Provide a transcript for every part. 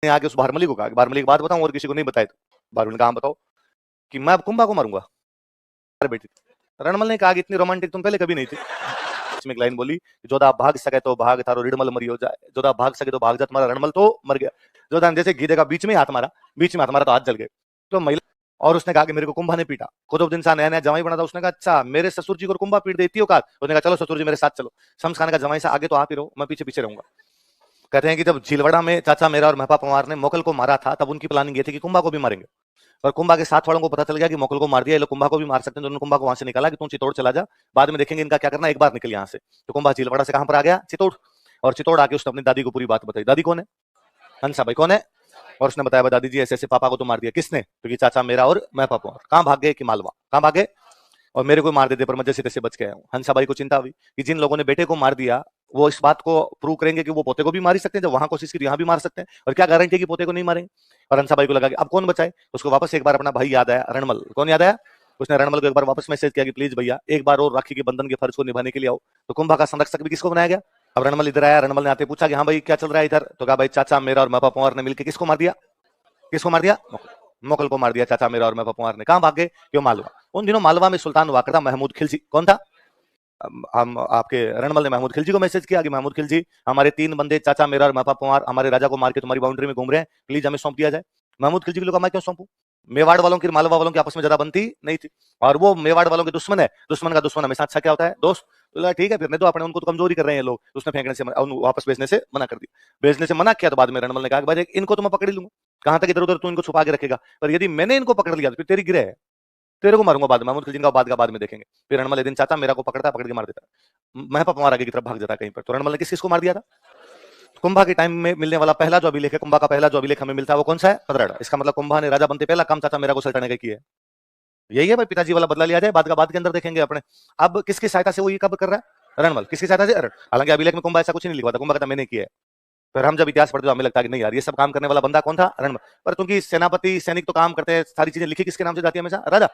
ने आके उस भारमली को कहा, भारमली की बात बताऊं और किसी को नहीं बताए तो भारमली ने कहा बताओ कि मैं अब कुंभा को मारूंगा बेटी। रणमल ने कहा कि इतनी रोमांटिक तुम पहले कभी नहीं थी। इसमें एक लाइन बोली, जोधा भाग सके तो भाग थारो रिडमल मरी हो जाए, जोधा भाग सके तो भाग जा तुम्हारा रणमल तो मर गया। जोधा जैसे घी देगा बीच में हाथ मारा, बीच में हाथ मारा तो हाथ जल गए। तो महिला और उसने कहा कि मेरे को कुंभा ने पीटा। कुतुबुद्दीन शाह नया नया जमाई बना था, उसने कहा अच्छा मेरे ससुर जी को कुंभा पीट देती हो का। उसने कहा चलो ससुर जी मेरे साथ चलो। शम्स खान का जमाई से आगे तो आप ही रहो, मैं पीछे पीछे रहूंगा। कहते हैं कि जब झीलवाड़ा में चाचा मेरा और महपा पवार ने मोकल को मारा था, तब उनकी प्लानिंग ये थी कि कुंभा को भी मारेंगे। और कुंभा के साथ वालों को पता चल गया कि मोकल को मार दिया, ये लोग कुंभा को भी मार सकते हैं, तो उन्होंने कुंभा को वहां से निकाला कि तुम चित्तौड़ चला जा, बाद में देखेंगे इनका क्या करना, एक बार निकल यहाँ से। तो कुंभा झीलवाड़ा से कहां पर आ गया, चित्तौड़। और चित्तौड़ आके उसने अपनी दादी को पूरी बात बताई। दादी कौन है, हंसा भाई कौन है। और उसने बताया दादी जी ऐसे ऐसे पापा को तो मार दिया। किसने, क्योंकि चाचा मेरा और मैं पापा। कहां भाग गए कि मालवा, कहां भागे, और मेरे को मार देते पर मैं जैसे तैसे बच के आया हूं। हंसाबाई को चिंता हुई कि जिन लोगों ने बेटे को मार दिया वो इस बात को प्रूव करेंगे कि वो पोते को भी मार ही सकते हैं, जब वहां कोशिश की तो यहां भी मार सकते हैं, और क्या गारंटी कि पोते को नहीं मारेंगे। और हंसाबाई को लगा कि अब कौन बचाए। उसको वापस एक बार अपना भाई याद आया, रणमल। कौन याद आया, उसने रणमल को एक बार वापस मैसेज किया कि प्लीज भैया एक बार और राखी के बंधन के फर्ज को निभाने के लिए आओ। तो कुंभा का संरक्षक भी किसको बनाया गया। अब रणमल इधर आया, रणमल ने आते पूछा कि हाँ भाई क्या चल रहा है इधर। तो कहा भाई चाचा मेरा और महपा पवार ने मिलकर किसको मार दिया, किसको मार दिया, मोकल को मार दिया चाचा मेरा और महपा पवार ने। कहां भाग गए, क्यों मालवा। उन दिनों मालवा में सुल्तान हुआ करता महमूद खिलजी। कौन था, हम आपके रणमल ने महमूद खिलजी को मैसेज किया कि महमूद खिलजी हमारे 3 बंदे चाचा मेरा और महपा पवार हमारे राजा को मार के तुम्हारी बाउंड्री में घूम रहे हैं, प्लीज हमें सौंप दिया जाए। महमूद खिलजी को लगा मैं क्यों सौंपूं, मेवाड़ वालों की मालवा वालों की आपस में ज्यादा बनती नहीं थी, और वो मेवाड़ वालों के दुश्मन है, दुश्मन का दुश्मन हमेशा अच्छा क्या होता है, दोस्त। तो ठीक है फिर नहीं तो अपने उनको तो कमजोरी कर रहे हैं लोग। उसने फेंकने से वापस भेजने से मना कर दिया। भेजने से मना किया तो बाद में रणमल ने कहा भाई इनको तो मैं पकड़ ही लूंगा, कहां तक इधर उधर तू इनको छुपा के रखेगा, पर यदि मैंने इनको पकड़ लिया तो फिर तेरी गिरह है, तेरे को मारूंगा बाद में। महमूद खिलजी का बाद में देखेंगे। फिर रणमल एक दिन चाचा मेरा को पकड़ता, पकड़ के मार देता, महपा पवार आगे की तरफ भाग जाता कहीं पर। तो रणमल ने किस किसको मार दिया था। कुंभा के टाइम में मिलने वाला पहला जो अभिलेख है, कुंभा का पहला जो अभिलेख हमें मिलता है वो कौन सा है, पदराड़ा। इसका मतलब कुंभा ने राजा बनते पहला काम चाचा मेरा को सल्टाने का किया है। यही है भाई, पिताजी वाला बदला लिया जाए, बाद का बाद के अंदर देखेंगे अपने। अब किसकी सहायता से वो ये कब कर रहा है, रणमल किसकी सहायता से। हालांकि अभिलेख में कुंभा ऐसा कुछ नहीं लिखा था, कुंभा कहता मैंने किया है। फिर हम जब इतिहास पढ़ते तो हमें लगता है कि नहीं यार ये सब काम करने वाला बंदा कौन था, रणमल। पर क्योंकि सेनापति सैनिक तो काम करते हैं, सारी चीजें लिखी किसके नाम से जाती है हमेशा, राजा।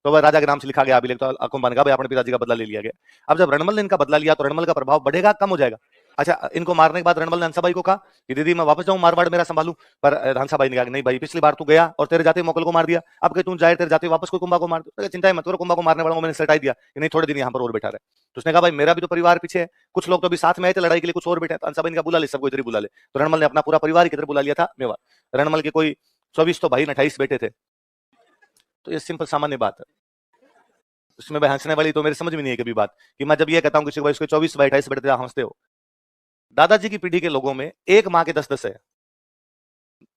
तो वह राजा के नाम से लिखा गया अभिलेख। तो कुंभा ने कहा भाई अपने पिताजी का बदला ले लिया गया। अब जब रणमल ने इनका बदला लिया तो रणमल का प्रभाव बढ़ेगा कम हो जाएगा। अच्छा इनको मारने के बाद रणमल ने हंसाबाई को कहा कि दीदी मैं वापस जाऊं मारवाड़ मेरा संभालू। पर हंसाबाई ने कहा नहीं भाई पिछली बार तू गया और तेरे जाते मोकल को मार दिया, अब कहीं तू जाए तेरे जाते वापस कोई कुंभा को मार दो। चिंता मत करो, कुंभा को मारने वालों को मैंने सटाई दिया कि नहीं थोड़े दिन यहाँ पर और बैठा रहे। तो उसने कहा भाई मेरा भी तो परिवार पीछे है, कुछ लोग तो अभी साथ में आए थे लड़ाई के लिए, कुछ और बैठे। हंसाबाई ने कहा बुला ले सबको इधर ही बुला ले। तो रणमल ने अपना पूरा परिवार किधर बुला लिया था, मेवाड़। रणमल के कोई 24 तो भाई 28 बेटे थे। तो ये सिंपल सामान्य बात है, उसमें भाई हंसने वाली तो मेरी समझ में नहीं है कभी बात कि मैं जब ये कहता हूँ किसी को भाई उसके 24 बाई 28 बेटे हंसते हो। दादाजी की पीढ़ी के लोगों में एक माँ के 10-10 है,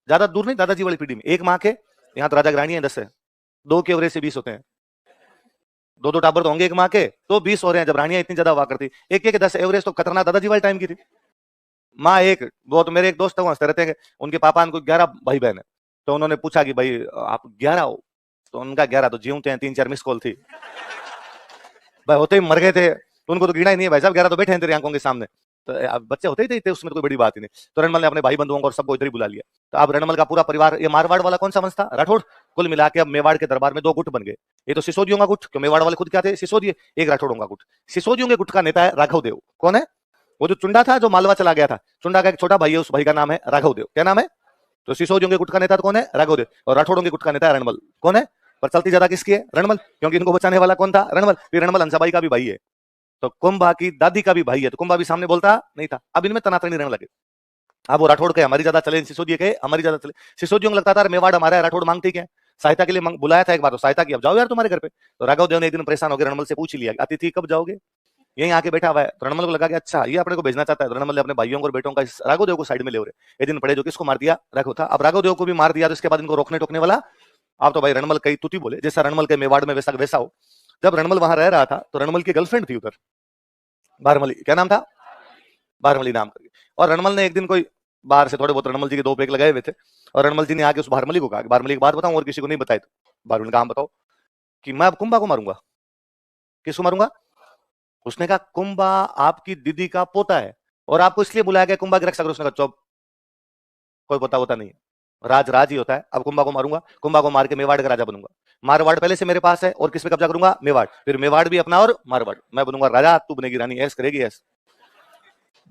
ज्यादा दूर नहीं, दादाजी वाली पीढ़ी में एक माँ के, यहाँ तो राजा की रानी है 10 है, 2 के एवरेज से 20 होते हैं, 2-2 टाबर तो होंगे एक माँ के, तो 20 हो रहे हैं। जब रानियां इतनी ज्यादा हुआ करती, एक के 10 एवरेज तो खतरनाक दादाजी वाले टाइम की थी। माँ एक, वो तो मेरे एक दोस्त है हंसते रहते हैं, उनके पापा उनको 11 भाई बहन है। तो उन्होंने पूछा कि भाई आप 11 हो, तो उनका 11 तो जीवते हैं, 3-4 मिस कॉल थी भाई, होते ही मर गए थे, तो उनको तो गिना ही नहीं है भाई साहब, 11 तो बैठे हैं तेरी आंखों के सामने। तो बच्चे होते ही थे उसमें तो कोई बड़ी बात ही नहीं। तो रणमल ने अपने भाई बंधुओं को और सबको इधर ही बुला लिया। तो अब रणमल का पूरा परिवार, ये मारवाड़ वाला कौन सा वंश था, राठौड़। कुल मिला के अब मेवाड़ के दरबार में 2 गुट बन गए। ये तो सिसोदियों का गुट, क्यों मेवाड़ वाले खुद क्या थे सिसोदिये, एक राठौड़ों का गुट। सिसोदियों के गुट का नेता है राघव देव। कौन है, वो जो चुंडा था जो मालवा चला गया था, चुंडा का एक छोटा भाई है, उस भाई का नाम है राघव देव। क्या नाम है, तो सिसोदियों के गुट का नेता कौन है, राघव देव। और राठौड़ों के गुट का नेता है रणमल। कौन है, पर चलती ज्यादा किसकी है, रणमल, क्योंकि इनको बचाने वाला कौन था, रणमल। फिर रणमल हंसाबाई का भी भाई है, तो कुंभा की दादी का भी भाई है, तो कुंभा भी सामने बोलता नहीं था। अब इनमें तनातनी रहने लगे। अब वो राठौड़ के हमारी ज्यादा चले, सिसोदिये के हमारी ज्यादा चले। सिसोदियों को लगता था मेवाड़ हमारा है, राठौड़ मांगती क्या, सहायता के लिए बुलाया था एक बार, तो सहायता की, अब जाओ यार तुम्हारे घर पे। तो राघव देव ने एक दिन परेशान हो गए, रणमल से पूछ लिया अतिथि कब जाओगे, यहीं आके बैठा हुआ है। तो रणमल को लगा कि अच्छा ये अपने को भेजना चाहता है। तो रणमल ने अपने भाइयों को और बेटों का राघव देव को साइड में ले रहे। एक दिन पड़े जो किसको मार दिया, राघव था। अब राघव देव को भी मार दिया, तो इसके बाद इनको रोकने टोकने वाला। आप तो भाई रणमल कई तुति बोले, जैसा रणमल के मेवाड़ में वैसा वैसा हो। जब रणमल वहां रह रहा था तो रणमल की गर्लफ्रेंड थी उधर, बारमली, क्या नाम था, बारमली नाम करके। और रणमल ने एक दिन कोई बाहर से थोड़े बहुत रणमल जी के 2 पेग लगाए हुए थे, और रणमल जी ने आके उस बारमली को कहा, बारमली की बात बताऊं और किसी को नहीं बताए तो बारमली ने कहा बताओ कि मैं अब कुंभा को मारूंगा। किसको मारूंगा, उसने कहा कुंभा आपकी दीदी का पोता है और आपको इसलिए बुलाया गया कुंभा की रक्षा करो। उसने कहा चुप, कोई पोता होता नहीं है, राज राज ही होता है। अब कुंभा को मारूंगा, कुंभा को मार के मेवाड़ का राजा बनूंगा। मारवाड़ पहले से मेरे पास है, और किस पे कब्जा करूंगा, मेवाड़। फिर मेवाड़ भी अपना और मारवाड़, मैं बनूंगा राजा, तू बनेगी रानी, ऐस करेगी ऐस।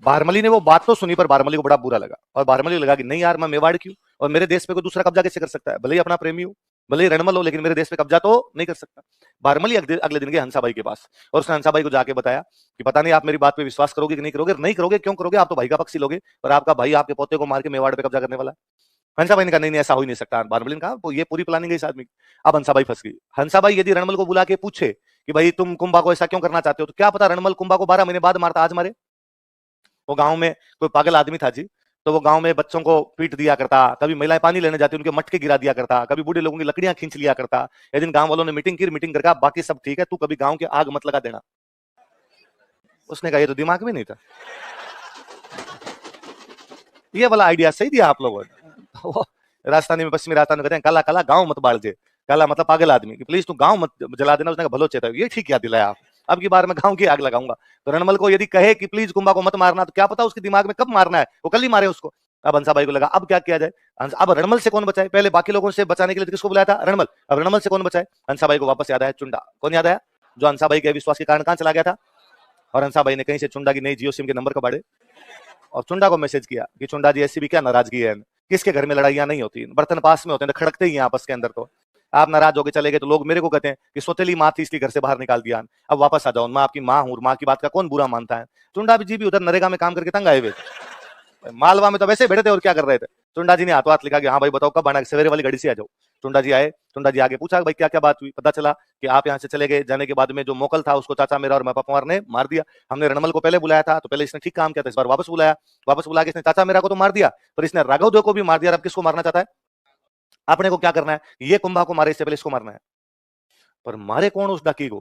बारमली ने वो बात तो सुनी, पर बारमली को बड़ा बुरा लगा और बारमली को लगा कि नहीं यार, मैं मेवाड़ की हूं और मेरे देश पे कोई दूसरा कब्जा कैसे कर सकता है, भले ही अपना प्रेमी हो, भले ही रणमल हो, लेकिन मेरे देश पे कब्जा तो नहीं कर सकता। बारमली अगले दिन गए हंसाबाई के पास और उसने हंसाबाई को जाके बताया कि पता नहीं आप मेरी बात पे विश्वास करोगे कि नहीं करोगे, नहीं करोगे क्यों करोगे, आप तो भाई का पक्षी लोगे और आपका भाई आपके पोते को मार के मेवाड़ पे कब्जा करने वाला है। हंसाबाई ने कहा नहीं नहीं, ऐसा हो ही नहीं सकता। बारमली ने कहा तो ये पूरी प्लानिंग है इस आदमी की। अब हंसाबाई फंस गई। हंसाबाई यदि रणमल को बुला के पूछे कि भाई तुम कुंभा को ऐसा क्यों करना चाहते हो, तो क्या पता रणमल कुंभा को 12 महीने बाद मारता, आज मारे। वो गांव में कोई पागल आदमी था जी, तो वो गांव में बच्चों को पीट दिया करता, कभी महिलाएं पानी लेने जाती उनके मटके गिरा दिया करता, कभी बूढ़े लोगों की लकड़ियां खींच लिया करता। एक दिन गांव वालों ने मीटिंग की, मीटिंग करके बाकी सब ठीक है, तू कभी गांव के आग मत लगा देना। उसने कहा ये तो दिमाग में नहीं था, ये वाला आइडिया सही दिया आप लोगों ने। राजस्थानी में, पश्चिमी राजस्थान में कहते हैं काला काला गांव मत बाढ़ दे, काला मतलब पागल आदमी कि प्लीज तू गांव मत जला देना। उसने कहा भलो चेता, ये ठीक याद दिलाया आप, अब की बार मैं गांव की आग लगाऊंगा। तो रणमल को यदि कहे कि प्लीज कुंभा को मत मारना, तो क्या पता उसके दिमाग में कब मारना है, वो कल ही मारे उसको। अब हंसाबाई को लगा अब क्या किया जाए, अब रणमल से कौन बचाए, पहले बाकी लोगों से बचाने के लिए किसको बुलाया था, रणमल, अब रणमल से कौन बचाए। हंसाबाई को वापस याद आया चुंडा। कौन याद आया, जो हंसाबाई के विश्वास के कारण कहां चला गया था, और हंसाबाई ने कहीं से चुंडा की नई जियो सिम के नंबर कबाड़े और चुंडा को मैसेज किया कि चुंडा जी ऐसी भी क्या नाराजगी है, किसके घर में लड़ाइयां नहीं होती, बर्तन पास में होते हैं तो खड़कते ही हैं आपस के अंदर। तो आप नाराज होकर चले गए तो लोग मेरे को कहते हैं कि सोतेली माँ थी इसलिए घर से बाहर निकाल दिया, अब वापस आ जाओ, मैं आपकी माँ हूँ, माँ की बात का कौन बुरा मानता है। चुंडा जी भी उधर नरेगा में काम करके तंग आए हुए थे, मालवा में तो वैसे बैठे थे और क्या कर रहे थे। चुंडा जी ने हाथों हाथ लिखा कि हाँ भाई बताओ कब आना, सवेरे वाली गाड़ी से आ जाओ। चुंडा जी आए, चुंडा जी आगे पूछा भाई क्या क्या बात हुई, पता चला कि आप यहाँ से चले गए, जाने के बाद में जो मोकल था उसको चाचा मेरा और मैं पपवार ने मार दिया। हमने रणमल को पहले बुलाया था तो पहले इसने ठीक काम किया था, इस बार वापस बुलाया, वापस बुला के इसने चाचा मेरा को तो मार दिया, पर इसने राघव देव को भी मार दिया। अब किसको मारना चाहता है, आपने को क्या करना है, ये कुंभा को मारे इससे पहले इसको मारना है। पर मारे कौन उस डाकी को,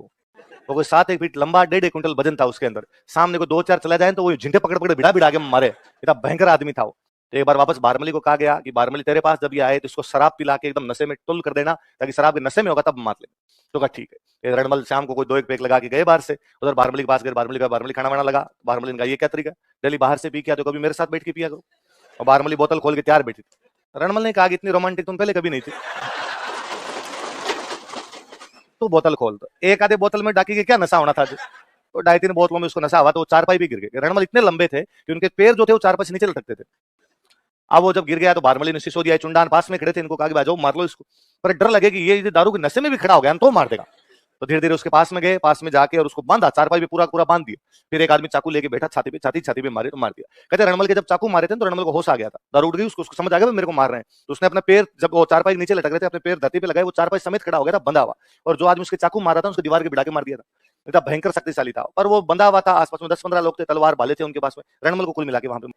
वो कोई 7 फीट लंबा 1.5 क्विंटल वजन था उसके अंदर, सामने को 2-4 चला जाए तो वो झिंटे पकड़ पकड़ भिड़ा भिड़ा के मारे, इतना भयंकर आदमी था वो। तो एक बार वापस बारमली को कहा गया कि बारमली तेरे पास जब ये आए तो इसको शराब पिला के एकदम नशे में टुल कर देना, ताकि शराब के नशे में होगा तब मार ले। तो कहा ठीक है। रणमल शाम को कोई 2-1 पेक लगा के गए बाहर से, उधर बारमली के पास गए, बारमली खाना वाना लगा। बारमली ने कहा ये क्या तरीका, डेली बाहर से पी किया तो कभी मेरे साथ बैठ के पिया करो। और बारमली बोतल खोल के तैयार बैठी थी। रणमल ने कहा कि इतनी रोमांटिक तुम पहले कभी नहीं थी, तो बोतल खोल दो। एक आधे बोतल में डाकी के क्या नशा होना था, तो 2.5-3 बोतलों में उसको नशा हुआ तो वो चारपाई भी गिर गए। रणमल इतने लंबे थे कि उनके पैर जो थे वो चारपाई से नीचे लटकते थे। अब वो जब गिर गया तो बारमली ने सिसोदिया चुंडान पास में खड़े थे, इनको कहा कि जाओ मार लो इसको, पर डर लगे कि ये दारू के नशे में भी खड़ा हो गया तो मार देगा। तो धीरे धीरे उसके पास में गए, पास में जाके और उसको बांधा, चारपाई पे पूरा पूरा बांध दिया। फिर एक आदमी चाकू लेके बैठा, छाती पे मारे तो मार दिया। कहते रणमल के जब चाकू मारे थे तो रणमल को होश आ गया था, दारू उठ गई उसको समझ आ गया मेरे को मार रहे हैं। तो उसने अपने पैर, जब वो चारपाई नीचे लटक रहे थे, अपने पैर धरती पे लगाए, वो चारपाई समेत खड़ा हो गया था बंधा हुआ, और जो आदमी उसके चाकू मारा था उसको दीवार के भिड़ा के मार दिया था। इतना भयंकर शक्तिशाली था, पर वो बंधा हुआ था, आसपास में 10-15 लोग थे, तलवार भाले थे उनके पास में, रणमल को कुल मिला के वहां पे